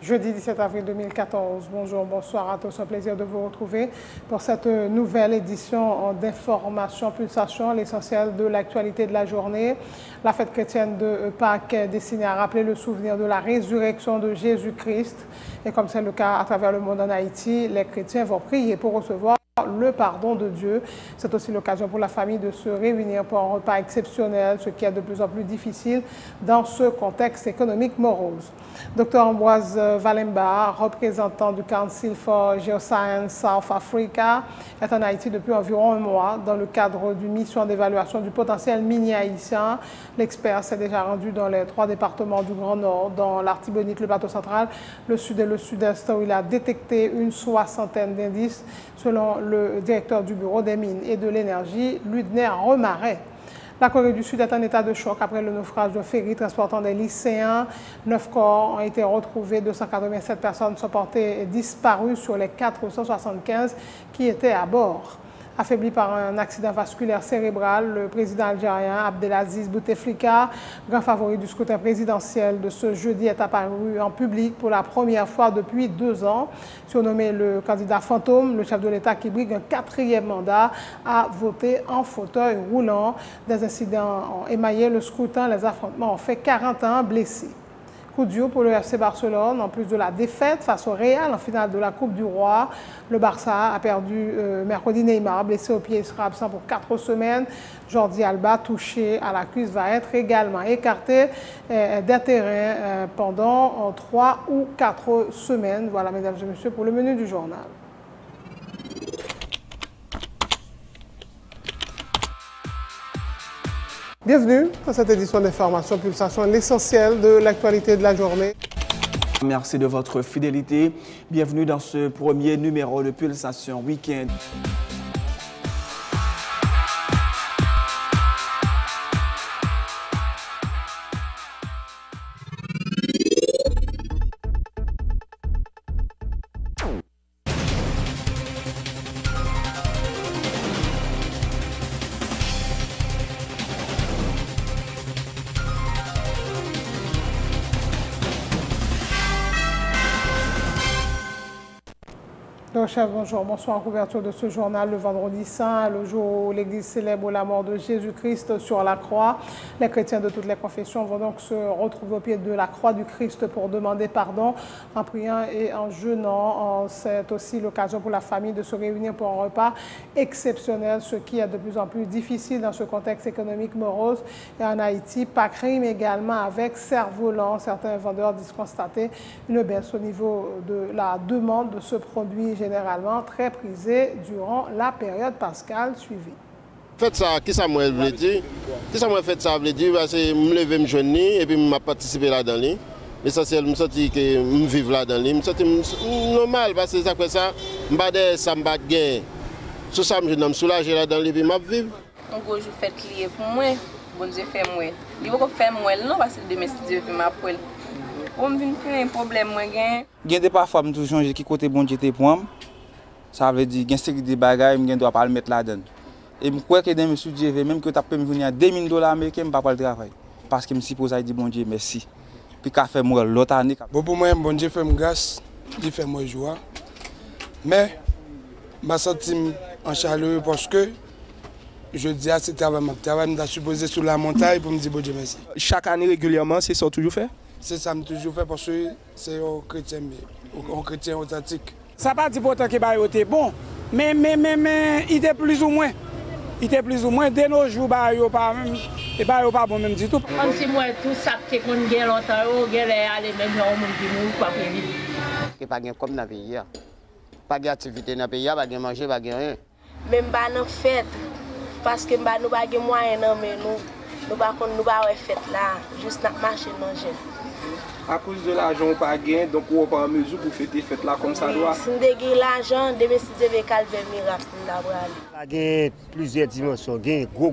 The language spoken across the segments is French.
Jeudi 17 avril 2014. Bonjour, bonsoir à tous. Un plaisir de vous retrouver pour cette nouvelle édition d'Information Pulsation, l'essentiel de l'actualité de la journée. La fête chrétienne de Pâques est destinée à rappeler le souvenir de la résurrection de Jésus-Christ. Et comme c'est le cas à travers le monde en Haïti, les chrétiens vont prier pour recevoir le pardon de Dieu. C'est aussi l'occasion pour la famille de se réunir pour un repas exceptionnel, ce qui est de plus en plus difficile dans ce contexte économique morose. Dr Ambroise Valemba, représentant du Council for Geoscience South Africa, est en Haïti depuis environ un mois dans le cadre d'une mission d'évaluation du potentiel minier haïtien. L'expert s'est déjà rendu dans les 3 départements du Grand Nord, dans l'Artibonite, le plateau central, le Sud et le Sud-Est, où il a détecté une 60aine d'indices, selon le directeur du Bureau des mines et de l'énergie, Ludner Remaret. La Corée du Sud est en état de choc après le naufrage d'un ferry transportant des lycéens. 9 corps ont été retrouvés, 287 personnes sont portées disparues sur les 475 qui étaient à bord. Affaibli par un accident vasculaire cérébral, le président algérien Abdelaziz Bouteflika, grand favori du scrutin présidentiel de ce jeudi, est apparu en public pour la première fois depuis 2 ans. Surnommé le candidat fantôme, le chef de l'État qui brigue un 4e mandat a voté en fauteuil roulant. Des incidents ont émaillé le scrutin. Les affrontements ont fait 41 blessés. Coup dur pour le FC Barcelone, en plus de la défaite face au Real en finale de la Coupe du Roi. Le Barça a perdu mercredi Neymar, blessé au pied, il sera absent pour 4 semaines. Jordi Alba, touché à la cuisse, va être également écarté des terrains pendant 3 ou 4 semaines. Voilà, mesdames et messieurs, pour le menu du journal. Bienvenue dans cette édition d'Information Pulsation, l'essentiel de l'actualité de la journée. Merci de votre fidélité. Bienvenue dans ce premier numéro de Pulsation Week-end. Chef, bonjour, bonsoir. En couverture de ce journal, le vendredi saint, le jour où l'Église célèbre la mort de Jésus-Christ sur la croix. Les chrétiens de toutes les confessions vont donc se retrouver au pied de la croix du Christ pour demander pardon en priant et en jeûnant. C'est aussi l'occasion pour la famille de se réunir pour un repas exceptionnel, ce qui est de plus en plus difficile dans ce contexte économique morose. Et en Haïti, Pâques rime également avec cerf-volant. Certains vendeurs disent constater une baisse au niveau de la demande de ce produit généralement très prisé durant la période pascale suivie. Fait ça, qui ça moi veut dire? Qui ça moi fait ça veut dire parce que me lever me joindre et puis m'a participer là-dedans. L'essentiel me senti que me vivre là-dedans, me senti normal parce que ça fait ça, m'pas de ça m'pas gain. Sur ça me soulager là-dedans et puis m'a vivre. En gros, je fais lié pour moi, bon Dieu fait moi. Il faut faire moi non parce que demain si Dieu fait ma poêle. On vient plein de problèmes moi gain. Gain des parfois me toujours changer qui côté bon Dieu était pour moi. Ça veut dire gain série des bagages, me doit pas le mettre là-dedans. Et me crois que dans monsieur Dieu même que tu peux me venir à $2000 américains, me pas pas le travail parce que me suppose à dire bon Dieu merci. Puis qu'a fait moi l'autre année. Bon pour moi bon Dieu fait me grâce, il fait moi joie. Mais m'a senti en chaleur parce que je dis à ce travail, je suis supposé sur la montagne pour me dire bon Dieu merci. Chaque année régulièrement, c'est ça toujours fait? C'est ça que je toujours fait parce que c'est un chrétien authentique. Ça pas dit pourtant qu'il était bon, mais il était plus ou moins. Il était plus ou moins de nos jours, il n'est pas bon même du tout. Comme si moi, tout ça que qu'on gagne longtemps, on gagne aller même dans le monde qui nous pas prévu. Il n'y a pas comme dans le pays. Pas d'activité dans le pays, pas de manger, pas de rien. Même pas de fête, parce que nous n'avons pas de moyens, mais nous n'avons pas de fête là, juste dans marcher manger. À cause de l'argent, on pas gagné, donc on pas en mesure pour fêter fête là comme ça doit. Si on a l'argent, demain si Dieu veut calmer miracle, il y a plusieurs dimensions. Il y a gros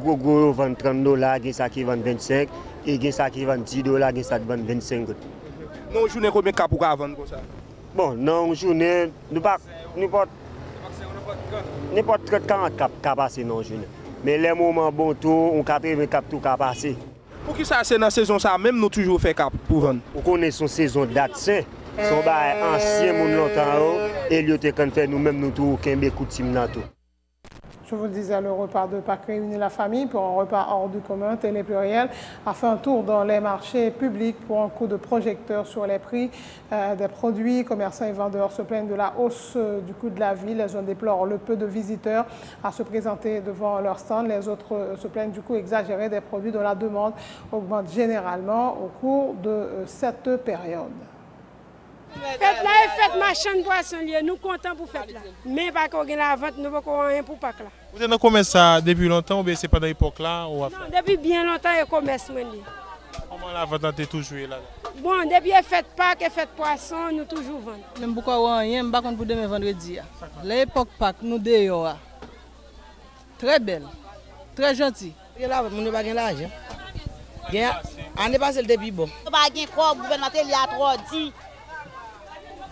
vend $30, il y a ça qui vend 25, et il y a ça qui vend $10, il y a ça qui vend 25. Non, journée combien de cas pour vendre comme ça? Bon, non, journée, nous pas n'importe 30-40 cas passer dans journée. Mais les moments bon tout, on capte tout cas passer. Pour qui ça c'est dans la saison ça même nous toujours fait cap pour vendre. On connaît son saison date saint. Son bail ancien moun longtemps et il était quand fait nous-mêmes nous tout kembe coutume nan tout. Je vous le disais, le repas de Pâques réunit la famille pour un repas hors du commun. Télé Pluriel a fait un tour dans les marchés publics pour un coup de projecteur sur les prix des produits. Commerçants et vendeurs se plaignent de la hausse du coût de la vie. Les uns déplorent le peu de visiteurs à se présenter devant leur stand. Les autres se plaignent du coût exagéré des produits dont la demande augmente généralement au cours de cette période. Fête là et fête machin poisson lié, nous comptons pour fête là. Mais pas qu'on gagne la vente, nous pas qu'on rien pour Pâques là. Vous êtes dans le commerce ça depuis longtemps ou bien c'est pendant l'époque là ou après? Non, depuis bien longtemps le commerce moi lié. Comment la vente est toujours là? Bon, depuis fête Pâques et fête poisson, nous toujours vendons. Même pourquoi rien, pas contre pour demain vendredi. L'époque Pâques nous dehors. Très belle, très gentille. Et là, nous pas gagne l'argent. On est passé le depuis bon. Nous pas gagne quoi, gouvernement il y a trop dit.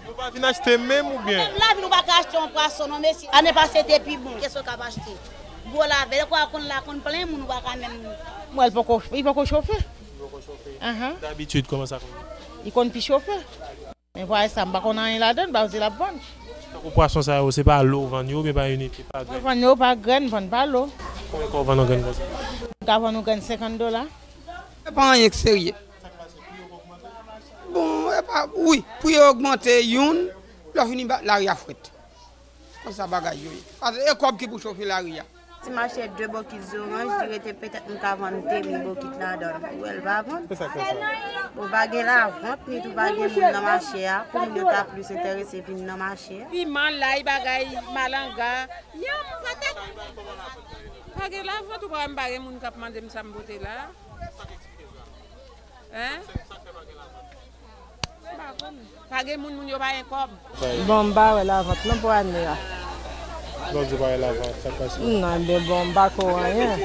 Vous pas venir acheter même ou bien? Là, nous pas acheter un poisson, non monsieur. On est passé depuis bon, qu'est-ce qu'on va acheter? Bon là, avec quoi qu'on la qu'on plein, nous pas quand même. Moi, il peut chauffer. D'habitude comment ça? Il compte plus chauffer. Mais voilà ça, on a rien là-dedans, bah c'est la bonne. Le poisson ça c'est pas l'eau vendu mais pas unité, pas graine. Vendu pas graine, vendu pas l'eau. Combien qu'on vend nos graines? Quand on gagne $50. Pas rien que sérieux. Bon, oui, pour augmenter une, la fini la ria frette. Comme ça bagaille. Parce que comme qui pour chauffer la ria. Si je m'achète 2 boquettes d'orange, je dirais peut-être que je vais vendre 2000 boquettes là-dedans. Où elle va vendre? C'est ça. Pour baguer la vente, ni tout baguer dans le marché, pour nous être plus intéressés dans le marché. Piment, l'ail, bagaille, malanga. Yam, patate. Baguer la vente, ou pas me baguer mon cap mandem ça me botter là. Hein? Baguer mon yo pas un cob. Bon bah la vente non pour année là. Donc je vais la vente, ça passe. Non, mais bon bah rien.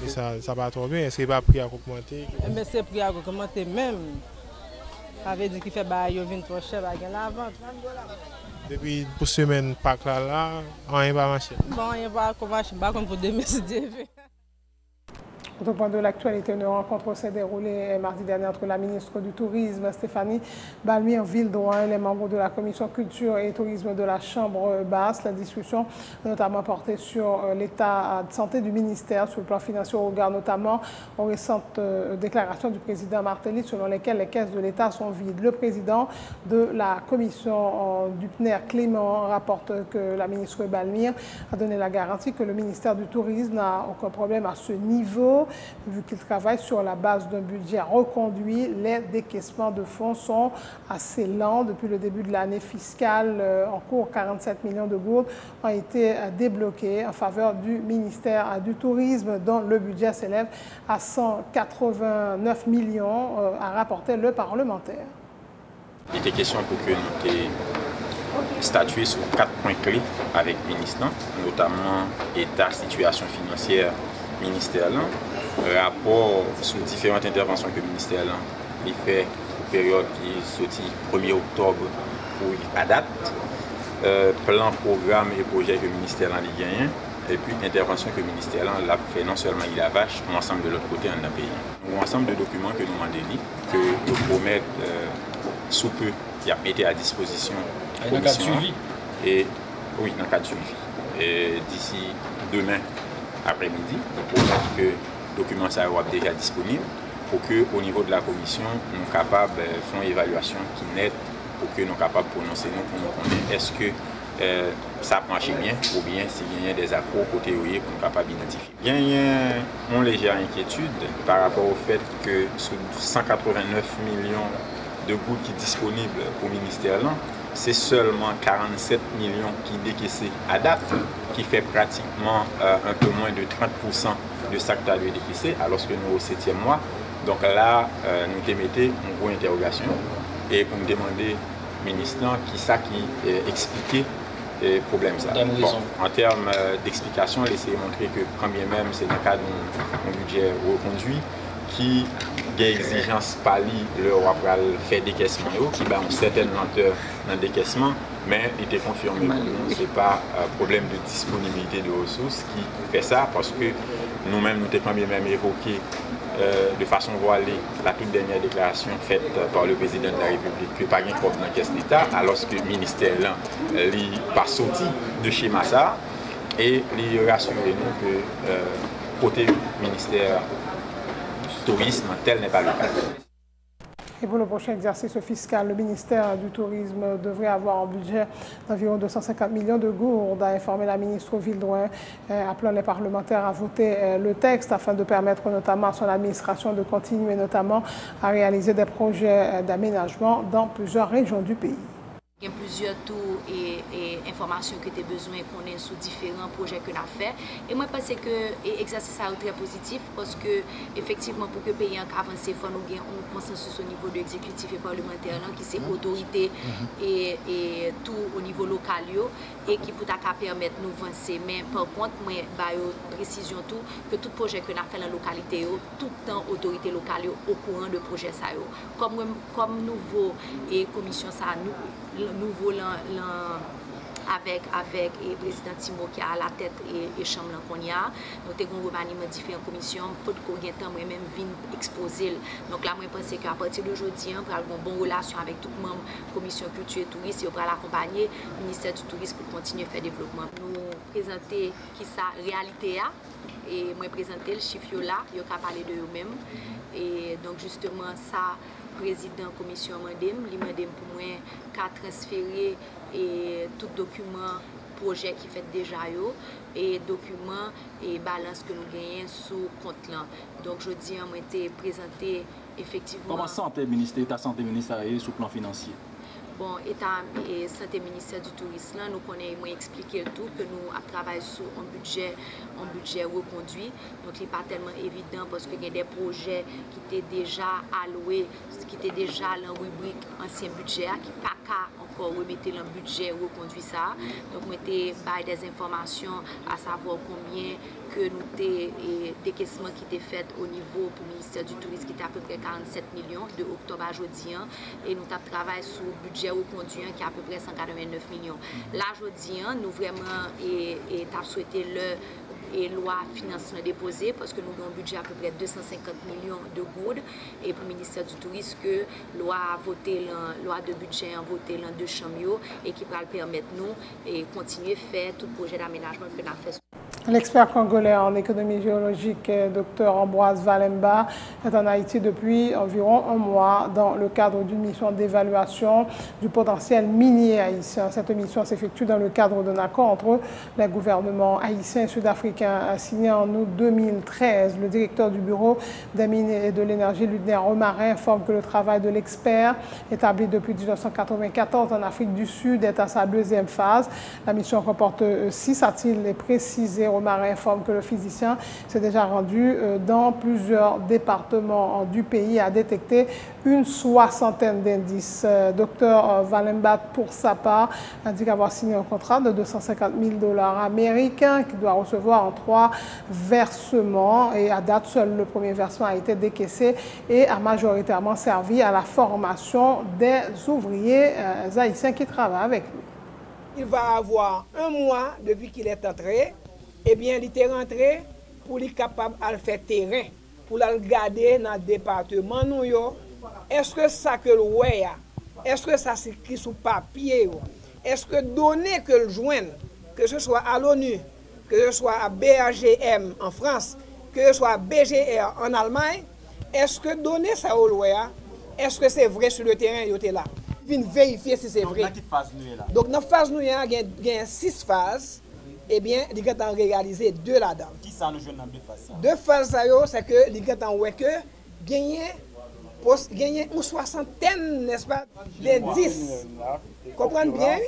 Ça va trop bien, est-ce que pas prix à augmenter? Mais c'est prix à augmenter même. Ça veut dire qu'il fait bah yo vinn trop cher baguer la vente. Depuis pour semaine Pâques là, rien va marcher. Bon, rien va marcher, pas comme pour 2010. Au point de l'actualité, une rencontre s'est déroulée mardi dernier entre la ministre du Tourisme, Stéphanie Balmire-Vildouin, et les membres de la Commission Culture et Tourisme de la Chambre basse. La discussion a notamment porté sur l'état de santé du ministère, sur le plan financier, au regard notamment aux récentes déclarations du président Martelly, selon lesquelles les caisses de l'État sont vides. Le président de la commission du PNER, Clément, rapporte que la ministre Balmire a donné la garantie que le ministère du Tourisme n'a aucun problème à ce niveau. Vu qu'il travaille sur la base d'un budget reconduit, les décaissements de fonds sont assez lents. Depuis le début de l'année fiscale en cours, 47 millions de gourdes ont été débloqués en faveur du ministère du Tourisme, dont le budget s'élève à 189 millions, a rapporté le parlementaire. Il était question pour que nous statuions sur 4 points clés avec le ministre, notamment état, situation financière ministère, rapport sur différentes interventions que le ministère a fait pour la période qui est sortie 1er octobre pour à date, plan, programme et projet que le ministère a gagné, et puis intervention que le ministère a fait non seulement il a vache, mais ensemble de l'autre côté dans le pays. Un ensemble de documents que nous demandons, que nous promettons sous peu, qui a été à disposition de la commission. Et oui, dans le cadre de suivi. Et d'ici demain après-midi, nous promettons que le document soit déjà disponible pour que au niveau de la commission, nous sommes capables de faire une évaluation qui est nette pour que nous soyons capables de prononcer nous pour nous connaître est-ce que ça marche bien ou bien s'il y a des accros côté pour nous capables d'identifier. Il y a une légère inquiétude par rapport au fait que sur 189 millions de gouttes qui sont disponibles pour le ministère, c'est seulement 47 millions qui sont décaissés à date, qui fait pratiquement un peu moins de 30% de ça que tu as décaissé, alors que nous au 7e mois. Donc là, nous démettons une grosse interrogation et pour nous demander au ministre qui expliquait le problème. Bon, en termes d'explication, laissez montrer que quand bien même c'est dans le cadre d'un budget reconduit, qui a exigence par leur faire décaissement, qui a une certaine lenteur dans le décaissement, mais il était confirmé pour nous, ce n'est pas un problème de disponibilité de ressources qui fait ça, parce que nous-mêmes, nous avons quand même évoqué de façon voilée la toute dernière déclaration faite par le président de la République que pas de trop dans la caisse d'État, alors que le ministère là, n'est pas sorti de schéma ça et les rassurer nous que côté ministère tourisme tel n'est pas le cas. Et pour le prochain exercice fiscal, le ministère du Tourisme devrait avoir un budget d'environ 250 millions de gourdes, a informé la ministre Vildouin, appelant les parlementaires à voter le texte afin de permettre notamment à son administration de continuer notamment à réaliser des projets d'aménagement dans plusieurs régions du pays. Il y a plusieurs tours et informations que tu as besoin qu'on ait sur différents projets que nous avons fait. Et moi, je pense que l'exercice est très positif parce que, effectivement, pour que le pays avance, il faut nous avoir un consensus au niveau de l'exécutif et parlementaire, qui c'est autorité et tout au niveau local, et qui peut permettre de nous avancer. Mais par contre, moi, je précision tout, que tout projet que nous avons fait dans la localité, tout le temps, autorité locale au courant de projet ça. Comme nouveau et commission ça, nouveau avec le président Timo qui a à la tête et chambre qu'on y a. Nous avons un remaniement différentes commissions pour que moi-même vienne exposer. Donc là, moi, je pense qu'à partir d'aujourd'hui, on va avoir une bonne relation avec tout le monde, commission culture et tourisme, et on va l'accompagner, le ministère du tourisme pour continuer à faire développement. Nous présenter qui sa réalité a, et moi présenter le chiffre là, il y a qu'à parler de eux-mêmes. Et donc justement, ça, président commission mandem, li mandem pour moi qu'à transférer et tout document projet qui fait déjà yo et document et balance que nous gagnons sous compte là. Donc je dis on été présenté effectivement. Comment santé ministère, ta santé ministère sur le plan financier? Bon, État et santé ministère du tourisme, là, nous connaissons expliquer tout que nous travaillons sur un budget reconduit. Donc, il n'est pas tellement évident parce qu'il y a des projets qui étaient déjà alloués, qui étaient déjà dans la rubrique ancien budget, qui n'est pas qu'à encore remettre dans le budget reconduit ça. Donc, nous avons des informations à savoir combien que nous avons décaissement qui était fait au niveau du ministère du tourisme qui était à peu près 47 millions de octobre à aujourd'hui. Et nous avons travaillé sur le budget reconduit qui est à peu près 189 millions. Là, aujourd'hui, nous vraiment avons souhaité et loi financement déposée parce que nous avons un budget à peu près 250 millions de gourdes et pour le ministère du tourisme que loi a voté loi de budget a voté dans deux chambres et qui va permettre nous et continuer à faire tout projet d'aménagement que nous avons fait. L'expert congolais en économie géologique, Dr Ambroise Valemba, est en Haïti depuis environ un mois dans le cadre d'une mission d'évaluation du potentiel minier haïtien. Cette mission s'effectue dans le cadre d'un accord entre les gouvernements haïtiens et sud-africains signé en août 2013. Le directeur du bureau des mines et de l'énergie, Ludner Romarin, informe que le travail de l'expert, établi depuis 1994 en Afrique du Sud, est à sa deuxième phase. La mission comporte 6, a-t-il précisé. Romarin informe que le physicien s'est déjà rendu dans plusieurs départements du pays et a détecté une soixantaine d'indices. Dr Valemba, pour sa part, indique avoir signé un contrat de 250 000 $ américains qu'il doit recevoir en 3 versements. Et à date, seul le premier versement a été décaissé et a majoritairement servi à la formation des ouvriers haïtiens qui travaillent avec lui. Il va avoir un mois depuis qu'il est entré. Eh bien, il est rentré pour être capable de faire terrain, pour le garder dans le département. Est-ce que ça que le voit, est-ce que ça s'écrit sur papier, est-ce que données que le joigne, que ce soit à l'ONU, que ce soit à BAGM en France, que ce soit à BGR en Allemagne, est-ce que données ça au loyer, est-ce que c'est vrai sur le terrain, il était là? Il vient vérifier si c'est vrai. Donc, dans la phase nous, il y a 6 phases. Eh bien, il a réalisé 2 là-dedans. Qui ça nous joue dans 2 phases? 2 phases, c'est que il a gagné une soixantaine, n'est-ce pas, d'indices. Comprenez bien?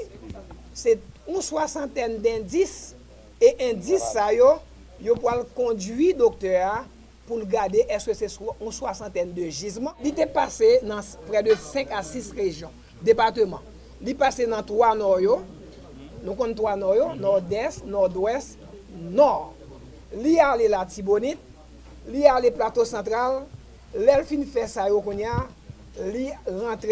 C'est une soixantaine d'indices et indices, ça, il peut conduire docteur pour regarder est-ce que c'est une soixantaine de gisements. Il était passé dans près de 5 à 6 régions, départements. Il est passé dans 3 nord. Nous comptons 3 nord, nord-est, nord-ouest, nord. Il y a la Tibonite, il y a le plateau central, l'elfin fait ça, il rentre,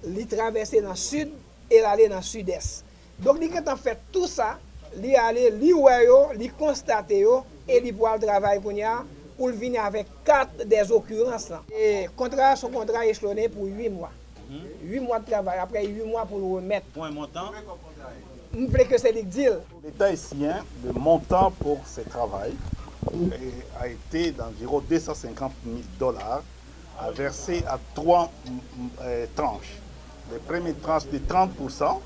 il traverse dans le sud et il aller dans le sud-est. Donc, il a fait tout ça, il constate et il peut travailler pour venir avec 4 date des occurrences là. Et contrat, son contrat échelonné pour 8 mois. 8 mois de travail, après 8 mois pour le remettre. Pour un montant? Je voulais que c'est le deal. L'État haïtien, le montant pour ce travail a été d'environ 250 000 $, à verser à 3 tranches. Les premières tranches de 30%,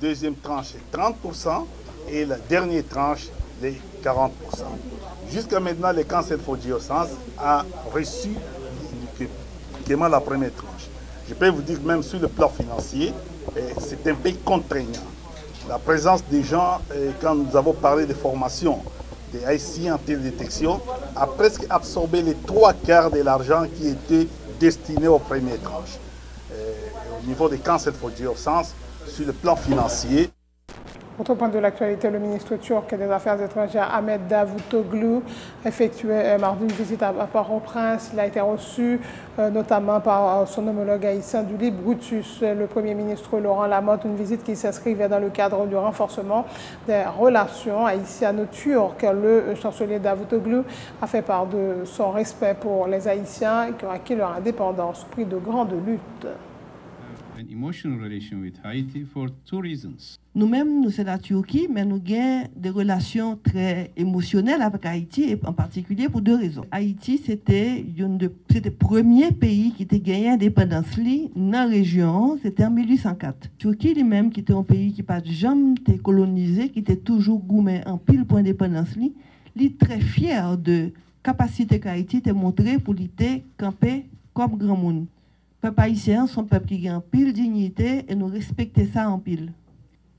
deuxième tranche est 30% et la dernière tranche de 40%. Jusqu'à maintenant, le Council for Geoscience a reçu uniquement la première tranche. Je peux vous dire, même sur le plan financier, c'est un peu contraignant. La présence des gens, quand nous avons parlé de formation des Haïtiens en télédétection, a presque absorbé les 3/4 de l'argent qui était destiné aux premières tranches. Au niveau des Council for Geoscience, sur le plan financier. Autre point de l'actualité, le ministre turc des Affaires étrangères Ahmet Davutoglu effectuait mardi une visite à Port-au-Prince. Il a été reçu notamment par son homologue haïtien du Libre Brutus, le Premier ministre Laurent Lamotte, une visite qui s'inscrivait dans le cadre du renforcement des relations haïtiano-turques. Le chancelier Davutoglu a fait part de son respect pour les Haïtiens qui ont acquis leur indépendance au prix de grandes luttes. Nous-mêmes, nous sommes la Turquie, mais nous avons des relations très émotionnelles avec Haïti, et en particulier pour 2 raisons. Haïti, c'était le premier pays qui a gagné l'indépendance dans la région, c'était en 1804. Turquie lui-même, qui était un pays qui n'a pas jamais été colonisé, qui était toujours gourmet en pile pour l'indépendance, il est très fier de la capacité qu'Haïti a montrée pour lutter, camper comme grand monde. Les peuples haïtiens sont un peuple qui a en pile dignité et nous respectons ça en pile.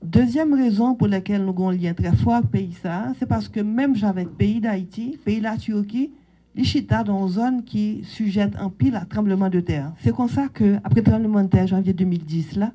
Deuxième raison pour laquelle nous avons un lien très fort avec le pays, c'est parce que même avec le pays d'Haïti, le pays de la Turquie, les chita dans une zone qui sujette en pile à tremblement de terre. C'est comme ça qu'après le tremblement de terre janvier 2010, le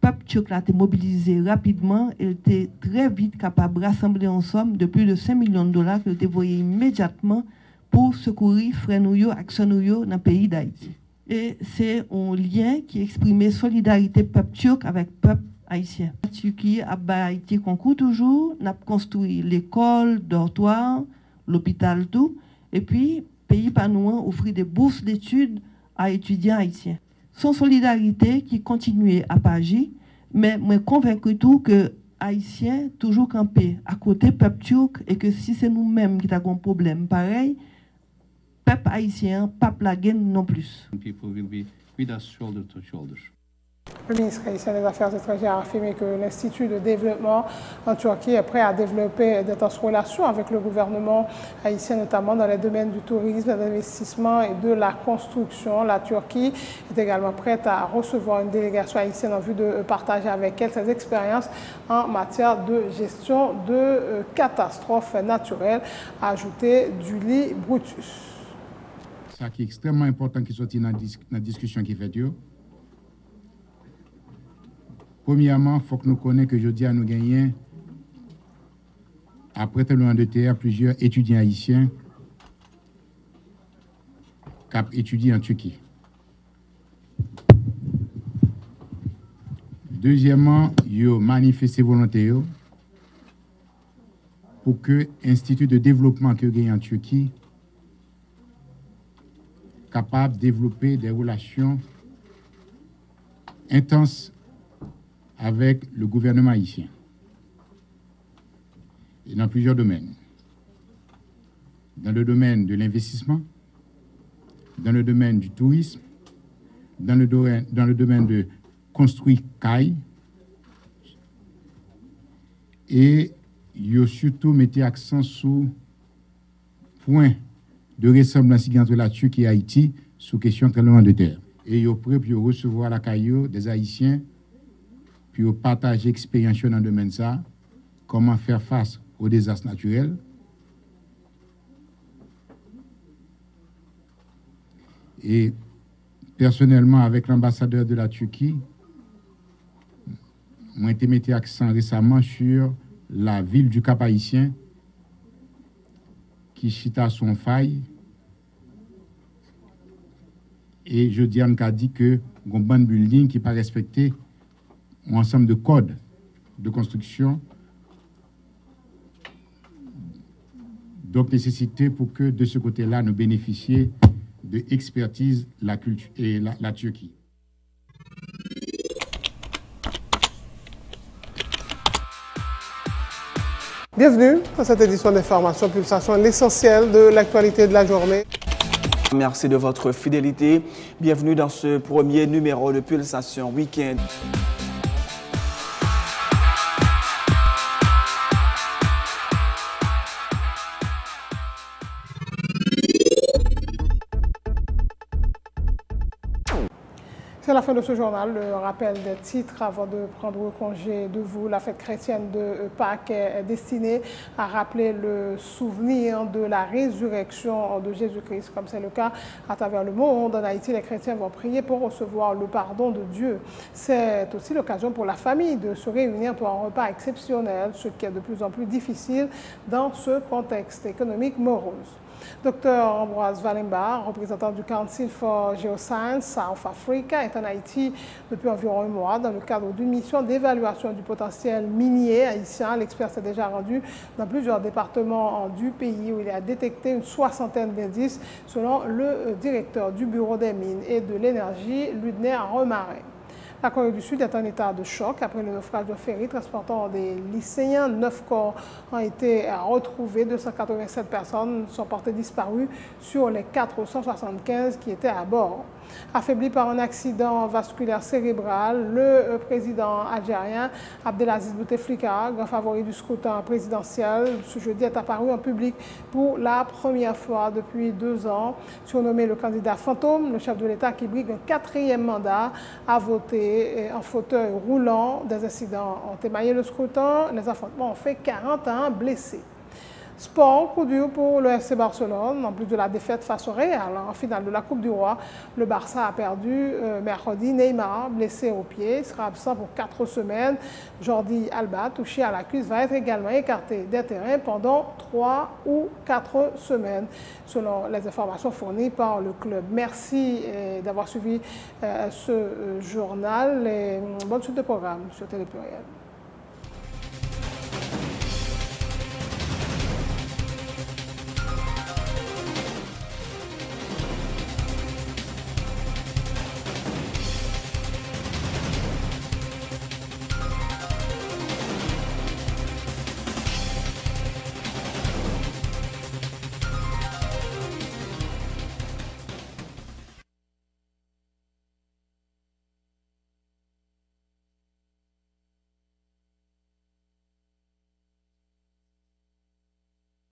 peuple turc a été mobilisé rapidement et était très vite capable de rassembler en somme de plus de 5 millions de $, qu'il était envoyé immédiatement pour secourir frères nous et actions nous dans le pays d'Haïti. Et c'est un lien qui exprimait solidarité peuple turc avec peuple haïtien. La Turquie a Haïti concours toujours, n'a construit l'école, dortoir, l'hôpital tout, et puis pays pas nous offrit des bourses d'études à étudiants haïtiens. Son solidarité qui continuait à agir, mais moi convaincu tout que haïtiens toujours campés à côté peuple turc et que si c'est nous-mêmes qui avons un problème pareil, peuple haïtien, peuple la gaine non plus. Le ministre haïtien des Affaires étrangères a affirmé que l'Institut de développement en Turquie est prêt à développer d'intenses relations avec le gouvernement haïtien, notamment dans les domaines du tourisme, de l'investissement et de la construction. La Turquie est également prête à recevoir une délégation haïtienne en vue de partager avec elle ses expériences en matière de gestion de catastrophes naturelles, a ajouté Julie Brutus. Ça qui est extrêmement important qui soit dans la discussion qui fait. Premièrement, il faut que nous connaissions que je dis à nous gagner, après tremblement de terre, plusieurs étudiants haïtiens qui étudient en Turquie. Deuxièmement, ils ont manifesté volonté pour que l'Institut de développement que gagne en Turquie capable de développer des relations intenses avec le gouvernement haïtien. Et dans plusieurs domaines. Dans le domaine de l'investissement, dans le domaine du tourisme, dans le domaine de construire caille. Et il a surtout mis l'accent sur point de ressemblance entre la Turquie et Haïti sous question de tremblement de terre. Et ils sont prêts pour recevoir la caillou des Haïtiens, pour partager l'expérience dans le domaine ça, comment faire face aux désastres naturels. Et personnellement, avec l'ambassadeur de la Turquie, j'ai été mis l'accent récemment sur la ville du Cap Haïtien, qui chita son faille. Et je dis a dit que un bon building qui n'a pas respecté un ensemble de codes de construction. Donc, nécessité pour que de ce côté-là, nous bénéficions d'expertise la Turquie. Bienvenue dans cette édition d'information Pulsation, l'essentiel de l'actualité de la journée. Merci de votre fidélité. Bienvenue dans ce premier numéro de Pulsation Week-end. C'est la fin de ce journal. Le rappel des titres avant de prendre congé de vous. La fête chrétienne de Pâques est destinée à rappeler le souvenir de la résurrection de Jésus-Christ, comme c'est le cas à travers le monde. En Haïti, les chrétiens vont prier pour recevoir le pardon de Dieu. C'est aussi l'occasion pour la famille de se réunir pour un repas exceptionnel, ce qui est de plus en plus difficile dans ce contexte économique morose. Dr Ambroise Valimba, représentant du Council for Geoscience South Africa, est en Haïti depuis environ un mois dans le cadre d'une mission d'évaluation du potentiel minier haïtien. L'expert s'est déjà rendu dans plusieurs départements du pays où il a détecté une soixantaine d'indices selon le directeur du Bureau des mines et de l'énergie, Ludner Remarin. La Corée du Sud est en état de choc après le naufrage de ferry transportant des lycéens. 9 corps ont été retrouvés. 287 personnes sont portées disparues sur les 475 qui étaient à bord. Affaibli par un accident vasculaire cérébral, le président algérien Abdelaziz Bouteflika, grand favori du scrutin présidentiel, ce jeudi est apparu en public pour la première fois depuis 2 ans. Surnommé le candidat fantôme, le chef de l'État qui brigue un 4e mandat a voté en fauteuil roulant. Des incidents ont émaillé le scrutin. Les affrontements ont fait 41 blessés. Sport, coup dur pour le FC Barcelone. En plus de la défaite face au Real en finale de la Coupe du Roi, le Barça a perdu mercredi. Neymar, blessé au pied, sera absent pour 4 semaines. Jordi Alba, touché à la cuisse, va être également écarté des terrains pendant 3 ou 4 semaines, selon les informations fournies par le club. Merci d'avoir suivi ce journal et bonne suite de programme sur Télé Pluriel.